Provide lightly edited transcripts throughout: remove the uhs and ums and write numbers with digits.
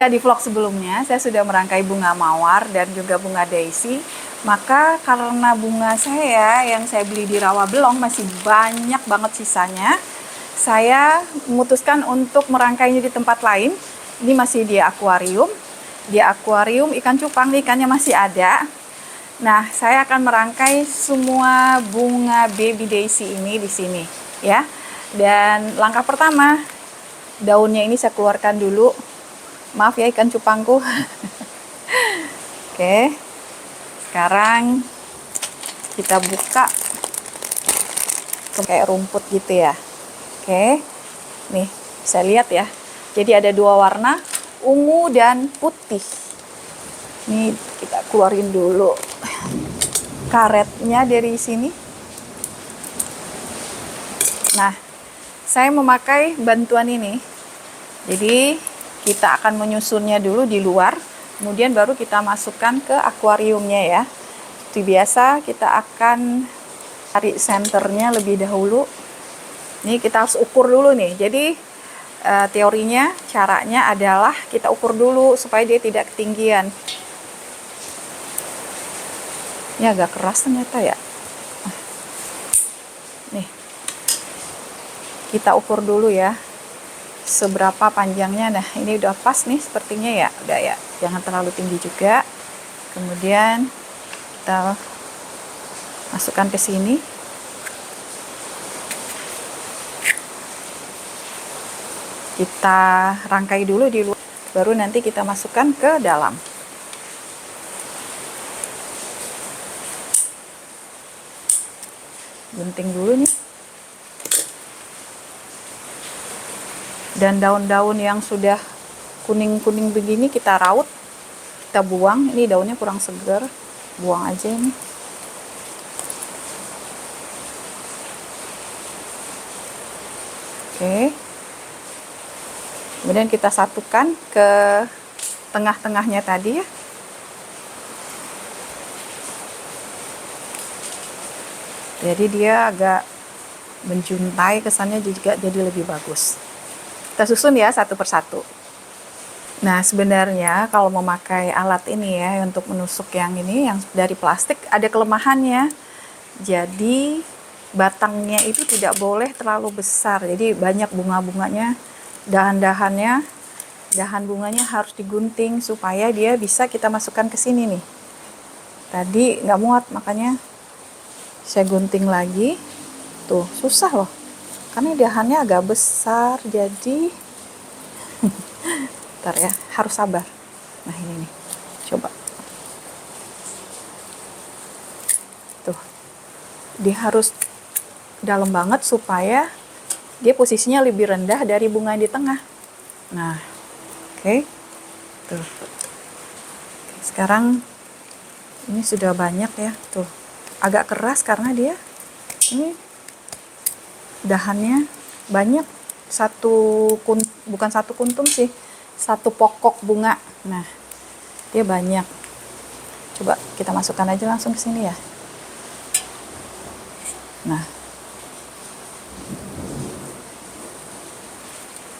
Di vlog sebelumnya, saya sudah merangkai bunga mawar dan juga bunga daisy. Maka karena bunga saya yang saya beli di Rawabelong masih banyak banget sisanya, saya memutuskan untuk merangkainya di tempat lain. Ini masih di akuarium. Di akuarium ikan cupang, ikannya masih ada. Nah, saya akan merangkai semua bunga baby daisy ini di sini, ya. Dan langkah pertama, daunnya ini saya keluarkan dulu. Maaf ya ikan cupangku. Oke. Sekarang kita buka kayak rumput gitu ya. Oke. Nih, bisa lihat ya. Jadi ada dua warna, ungu dan putih. Ini kita keluarin dulu karetnya dari sini. Nah, saya memakai bantuan ini. Jadi kita akan menyusunnya dulu di luar, kemudian baru kita masukkan ke akuariumnya ya. Seperti biasa kita akan cari senternya lebih dahulu. Ini kita harus ukur dulu nih. Jadi teorinya, caranya adalah kita ukur dulu supaya dia tidak ketinggian. Ini agak keras ternyata ya. Nih, kita ukur dulu ya. Seberapa panjangnya. Nah, ini udah pas nih sepertinya ya. Udah ya, jangan terlalu tinggi juga. Kemudian kita masukkan ke sini. Kita rangkai dulu di luar, baru nanti kita masukkan ke dalam. Gunting dulu nih. Dan daun-daun yang sudah kuning-kuning begini kita raut, kita buang. Ini daunnya kurang segar, buang aja ini. Oke. Kemudian kita satukan ke tengah-tengahnya tadi ya. Jadi dia agak menjuntai, kesannya juga jadi lebih bagus. Kita susun ya satu persatu. Nah, sebenarnya kalau memakai alat ini ya untuk menusuk yang ini, yang dari plastik, ada kelemahannya. Jadi batangnya itu tidak boleh terlalu besar. Jadi banyak bunga-bunganya, dahan-dahannya, dahan bunganya harus digunting supaya dia bisa kita masukkan ke sini nih. Tadi nggak muat, makanya saya gunting lagi. Tuh, susah loh. Karena dahannya agak besar, jadi ntar ya, harus sabar. Nah, ini nih, coba. Tuh, dia harus dalam banget supaya dia posisinya lebih rendah dari bunga di tengah. Nah, oke. Tuh. Sekarang ini sudah banyak ya, tuh. Agak keras karena dia ini dahannya banyak, bukan satu kuntum sih, satu pokok bunga. Nah, dia banyak. Coba kita masukkan aja langsung ke sini ya. Nah,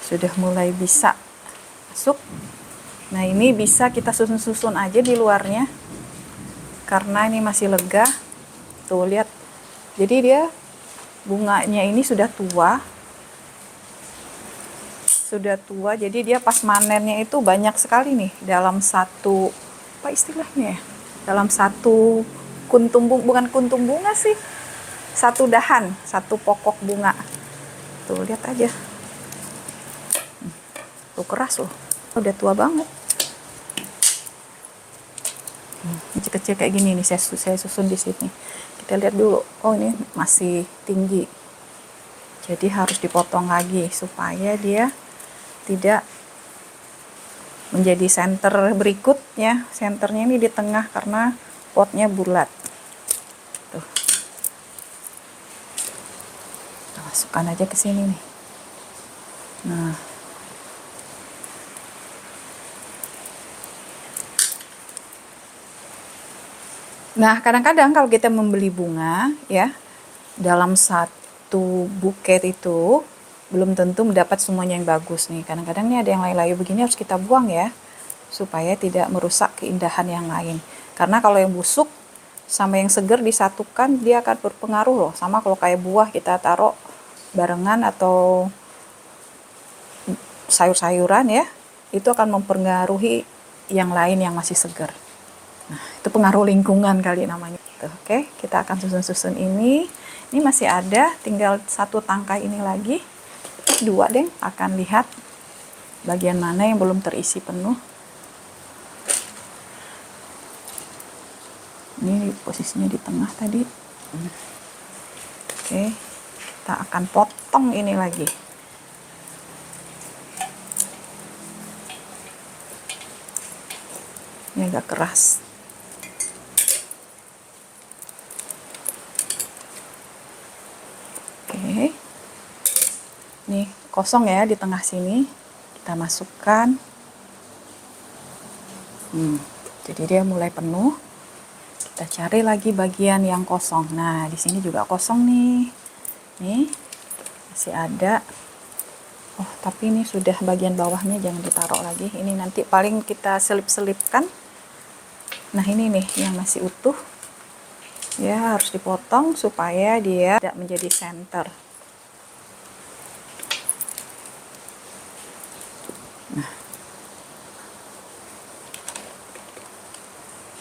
sudah mulai bisa masuk. Nah, ini bisa kita susun-susun aja di luarnya karena ini masih lega. Tuh, lihat. Jadi dia bunganya ini sudah tua, jadi dia pas manennya itu banyak sekali nih dalam satu, apa istilahnya ya, dalam satu kuntum bunga, bukan kuntum bunga sih, satu dahan, satu pokok bunga. Tuh, lihat aja. Tuh, keras loh, udah tua banget. Kecil-kecil kayak gini nih saya susun di sini. Kita lihat dulu. Oh, ini masih tinggi. Jadi harus dipotong lagi supaya dia tidak menjadi senter berikutnya. Senternya ini di tengah karena potnya bulat. Tuh. Kita masukkan aja ke sini nih. Nah, kadang-kadang kalau kita membeli bunga ya, dalam satu buket itu belum tentu mendapat semuanya yang bagus nih. Kadang-kadang nih ada yang layu-layu begini harus kita buang ya. supaya tidak merusak keindahan yang lain. Karena kalau yang busuk sama yang seger disatukan, dia akan berpengaruh loh. Sama kalau kayak buah kita taruh barengan atau sayur-sayuran ya, itu akan mempengaruhi yang lain yang masih segar. Nah, itu pengaruh lingkungan kali namanya. Tuh, oke, kita akan susun-susun ini. Ini masih ada, tinggal satu tangkai ini lagi. Dua deh, akan lihat bagian mana yang belum terisi penuh. Ini posisinya di tengah tadi. Oke, kita akan potong ini lagi. Ini agak keras. Oke, ini kosong ya di tengah sini. Kita masukkan. Jadi dia mulai penuh. Kita cari lagi bagian yang kosong. Nah, di sini juga kosong nih. Nih, masih ada. Oh, tapi ini sudah bagian bawahnya, jangan ditaruh lagi. Ini nanti paling kita selip-selipkan. Nah, ini nih yang masih utuh. Ya, harus dipotong supaya dia tidak menjadi center. Nah.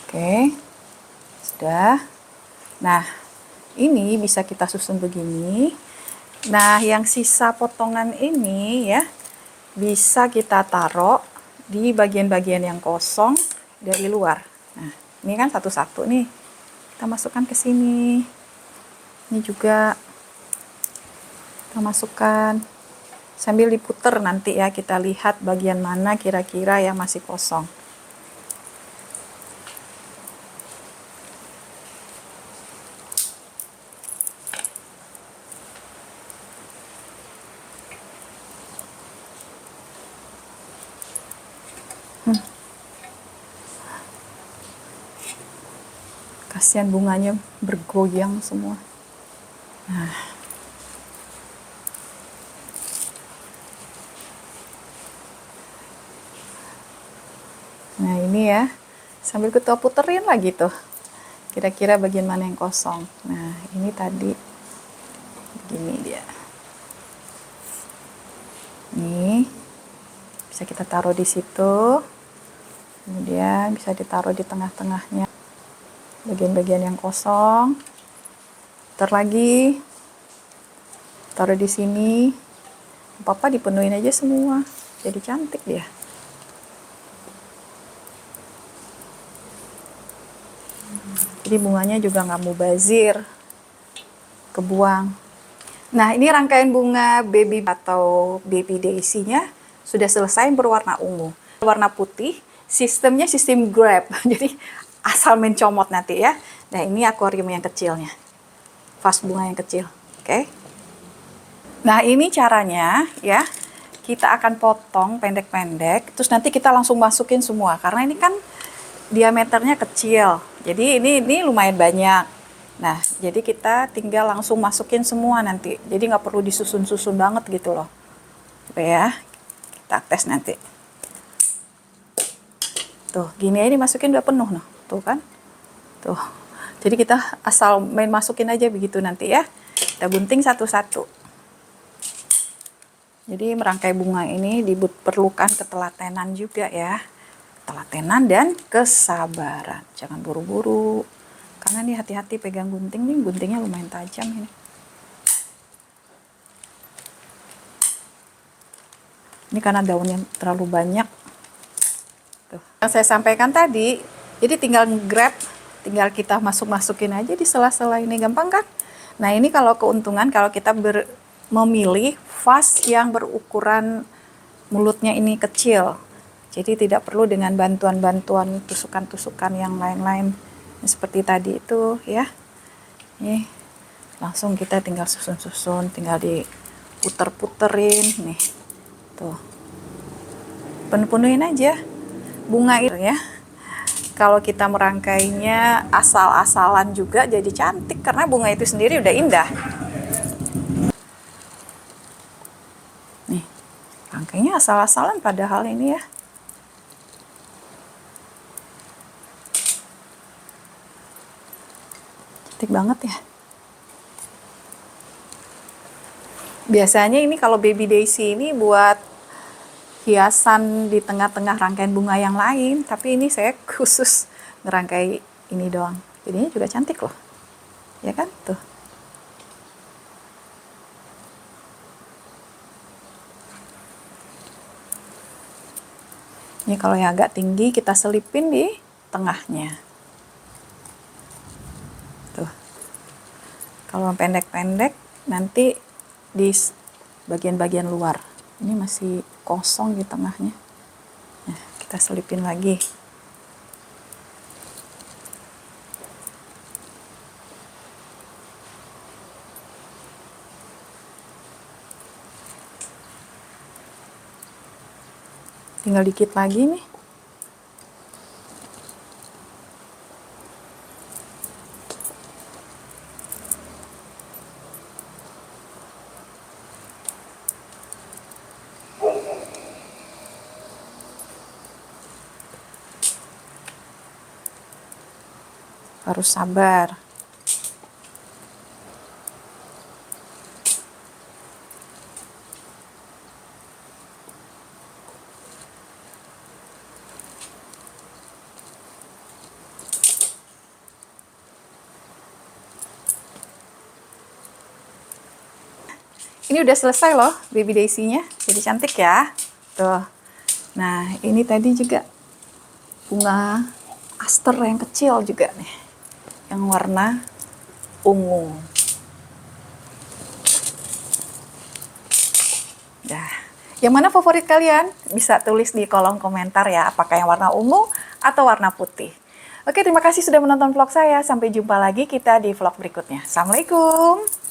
Oke. Sudah. Nah, ini bisa kita susun begini. Nah, yang sisa potongan ini ya bisa kita taruh di bagian-bagian yang kosong dari luar. Nah, ini kan satu-satu nih. Kita masukkan ke sini. Ini juga kita masukkan. Sambil diputer nanti ya, kita lihat bagian mana kira-kira yang masih kosong. Kasihan bunganya bergoyang semua. Nah ini ya, sambil kita puterin lagi tuh. Kira-kira bagian mana yang kosong. Nah ini tadi, begini dia. Nih, bisa kita taruh di situ. Kemudian bisa ditaruh di tengah-tengahnya. Bagian-bagian yang kosong. Putar lagi. Taruh di sini. Apa-apa dipenuhin aja semua. Jadi cantik dia. Jadi bunganya juga nggak mubazir. Kebuang. Nah, ini rangkaian bunga baby atau baby daisy-nya sudah selesai berwarna ungu. Warna putih, sistemnya sistem grab. Jadi asal mencomot nanti ya. Nah, ini akuarium yang kecilnya. Vas bunga yang kecil. Oke. Nah, ini caranya ya. Kita akan potong pendek-pendek, terus nanti kita langsung masukin semua karena ini kan diameternya kecil. Jadi ini lumayan banyak. Nah, jadi kita tinggal langsung masukin semua nanti. Jadi nggak perlu disusun-susun banget gitu loh. Oke ya, kita tes nanti. Tuh, gini aja dimasukin udah penuh noh. Tuh kan. Tuh. Jadi kita asal main masukin aja begitu nanti ya. Kita gunting satu-satu. Jadi merangkai bunga ini diperlukan ketelatenan juga ya. Ketelatenan dan kesabaran. Jangan buru-buru. Karena nih hati-hati pegang gunting nih, guntingnya lumayan tajam ini. Ini karena daunnya terlalu banyak. Tuh. Yang saya sampaikan tadi, jadi tinggal grab, tinggal kita masukin aja di sela-sela ini, gampang kan? Nah ini kalau keuntungan kalau kita memilih vas yang berukuran mulutnya ini kecil. Jadi tidak perlu dengan bantuan-bantuan tusukan-tusukan yang lain-lain seperti tadi itu ya. Nih langsung kita tinggal susun-susun, tinggal diputer-puterin nih. Tuh. Penuh-penuhin aja bunga itu ya. Kalau kita merangkainya asal-asalan juga jadi cantik karena bunga itu sendiri udah indah. Nih, rangkainya asal-asalan padahal ini ya. Cantik banget ya. Biasanya ini kalau baby daisy ini buat hiasan di tengah-tengah rangkaian bunga yang lain, tapi ini saya khusus ngerangkai ini doang. Jadinya juga cantik loh. Ya kan? Tuh. Ini kalau yang agak tinggi kita selipin di tengahnya. Tuh. Kalau yang pendek-pendek nanti di bagian-bagian luar. Ini masih kosong di tengahnya. Nah, kita selipin lagi. Tinggal dikit lagi nih. Harus sabar. Ini udah selesai loh baby daisy-nya. Jadi cantik ya. Tuh. Nah, ini tadi juga bunga aster yang kecil juga nih. Yang warna ungu. Nah, yang mana favorit kalian? Bisa tulis di kolom komentar ya, apakah yang warna ungu atau warna putih. Oke, terima kasih sudah menonton vlog saya. Sampai jumpa lagi kita di vlog berikutnya. Assalamualaikum.